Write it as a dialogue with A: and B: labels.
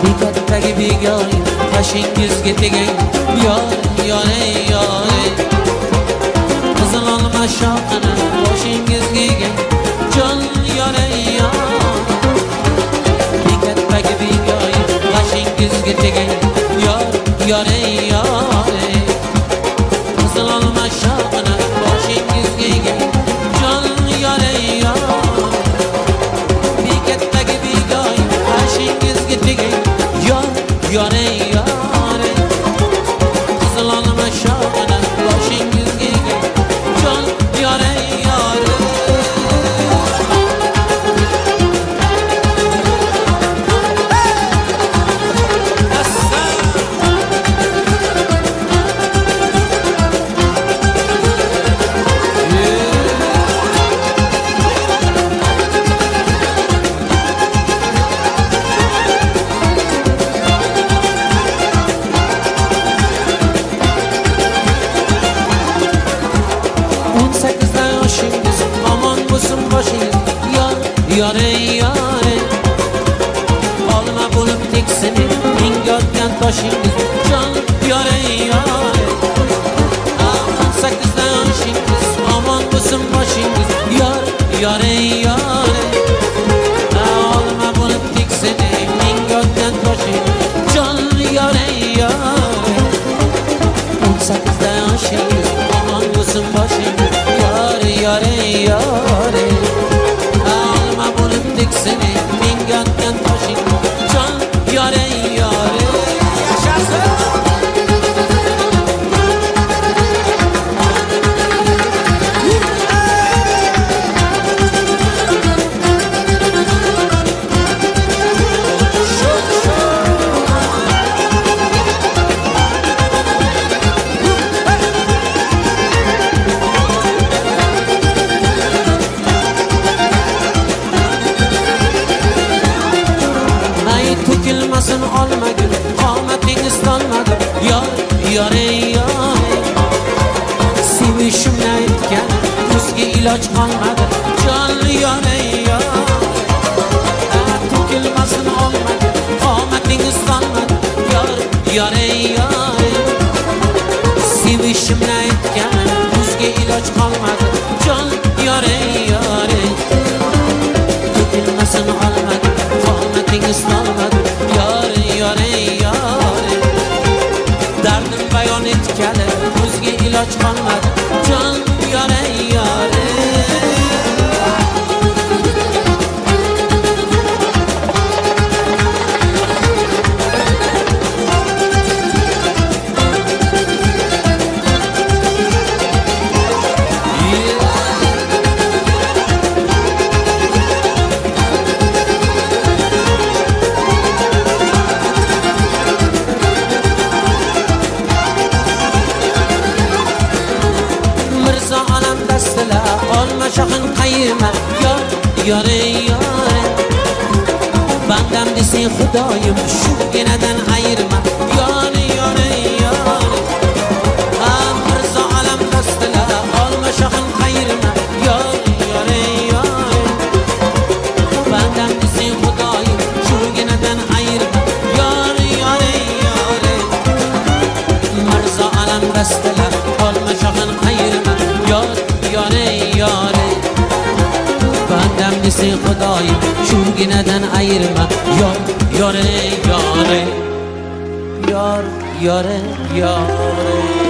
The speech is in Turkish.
A: Bekatdagi begoy tashingizga tegay yor yore yore qizil olma shoxini boshingizga egay jon yore yor Bekatdagi begoy tashingizga tegay yor yore yore qizil olma shoxini boshingizga egay jon yore yor Bekatdagi begoy tashingizga tegay yore yore qizil olma shoxini boshingizga egay jon yore yore yore yore olma bo'lib teksinib mingotgan toshingiz jon yore yore 18 yoshingiz omon bo'lsin boshingiz yore yore olma bo'lib teksinib mingotgan toshingiz jon yore yore 18 yoshingiz omon bo'lsin boshingiz yore yore seni mingatdan toshing jon yore yore yashasın to'kilmasin olma gul qomatingiz solmadi yore yore sevishimni aytgan ko'zga iloj qolmadi jon yore yore to'kilmasin olma gul qomatingiz solmadi yore yore sevishimni aytgan ko'zga iloj qolmadi jon yore yore to'kilmasin olma gul qomatingiz solmadi yore yore dardim bayon etgani o'zga iloj qolmadi jon yore yore olma shoxin qayirma yore yore bandam desang xudoyim shuginadan ayirma yore yore yore mirzo alam do'stlar olma shoxin qayirma yore yore bandam desang xudoyim shuginadan ayirma yore yore yore mirzo alam do'stlar olma shoxin qayirma yore yore bandam desang xudoyim shuginadan ayirma yore yore yore yore